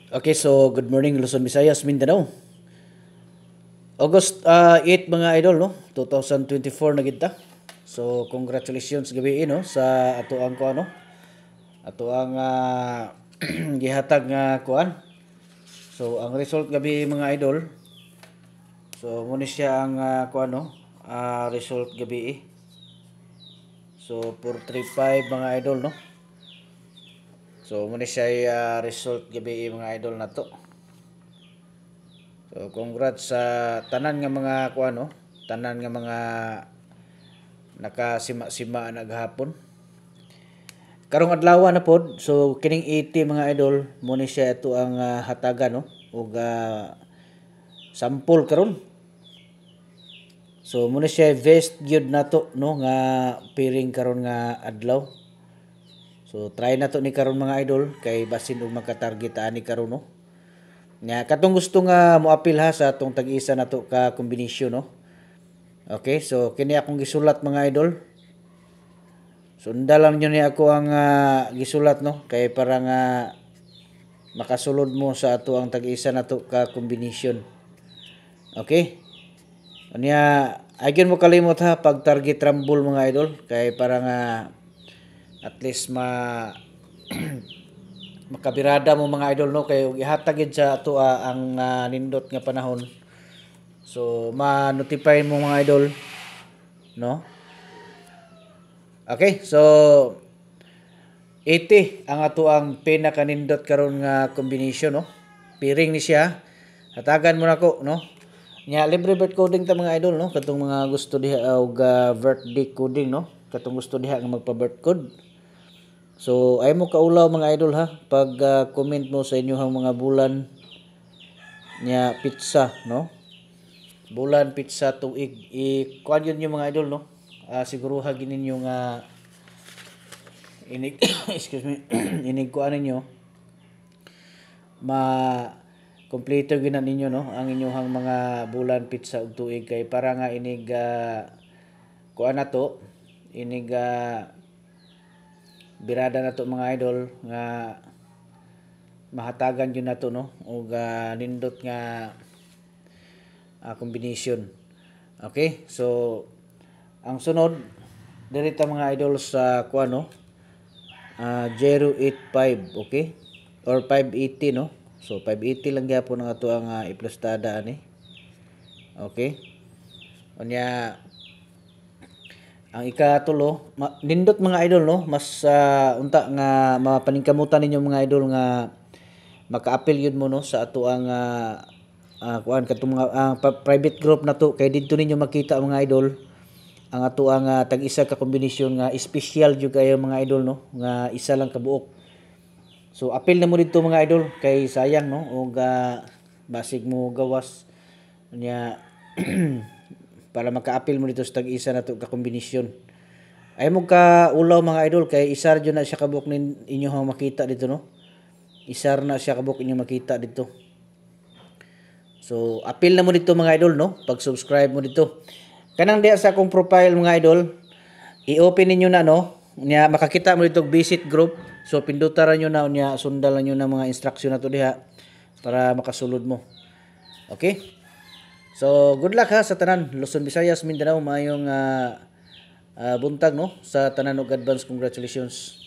Okay, so good morning Luzon, Visayas, Mindanao. August 8 mga idol, no? 2024 na kita. So congratulations gabi no sa ato ang kuan no. Ato ang gihatag nga kuan. So ang result gabi mga idol. So muna siya ang kuan no. Result gabi. So 435 mga idol no. So muna siya result gabi mga idol na to. So congrats sa tanan nga mga kuan no, tanan nga mga nakasima-sima naghapon. Karong adlaw na pod, so kining 80 mga idol mo ni siya ito ang hatagan no ug sample karon. So mo ni siya best gyud nato no nga piring karon nga adlaw. So try na to ni karon mga idol kay basin og maka-target ani karon no. Nya katong gusto nga moapil ha sa atong tag-isa nato ka kombinasyon no. Okay, so kini akong gisulat mga idol. Sunda lang nyo ni ako ang gisulat no kay para nga makasulod mo sa ato ang tag-isa nato ka kombinasyon. Okay? Unya ayun mo kalimot ha pag target rumble mga idol kay para nga at least makabirada mo mga idol no kay ihatag gid sa ato ang nindot nga panahon. So ma-notify mo mga idol no. Okay, so 80 ang ato ang pinakanindot karon nga combination no. Piring ni siya. Hatagan mo nako no. Nya libre birth coding ta mga idol no katong mga gusto diha og birthday coding no. Katong gusto diha nga magpa-birth code. So ay mo kaulaw mga idol ha pag comment mo sa inyong mga bulan nya pizza no. Bulan pizza tuig kuan yun yung mga idol no. Siguro hagin ninyo nga inig excuse me inig kuan ninyo ma kompleto gyud ninyo no ang inyong mga bulan pizza ug tuig kay para nga inig kuan nato inig birada nato mga idol nga mahatagan gyud nato no ug nindot nga combination. Okay, so ang sunod dirita mga idol sa kuan no 085 okay or 580 no. So 580 lang gyapon ang ato ang iplastada ani. Okay. Unya ang ikatulo nindot mga idol no mas unta nga mapaningkamutan ninyo mga idol nga maka-appeal yun mo no sa ato ang kuan katong mga private group na to kay didto ninyo makita mga idol ang ato ang tag-isa ka kombinasyon nga special jud kayo mga idol no nga isa lang ka buok. So appeal na mo dito mga idol kay sayang no ug basig mo gawas nya para maka-appeal mo dito sa tag-isa nato ka kombinasyon. Ay mo ka ulaw mga idol kay isar jud na siya ka buok nin inyo makita dito no. Isar na siya ka buok inyo makita dito. So appeal na mo dito mga idol no pag-subscribe mo dito. Kanang diya sa akong profile mga idol, i-open ninyo na no, nya makakita mo dito visit group. So pindutan niyo na nya sundan niyo na mga instruction na to diha para makasulod mo. Okay? So good luck ha sa tanan Luzon, Visayas, Mindanao, maayong buntag no sa tanan og advance congratulations.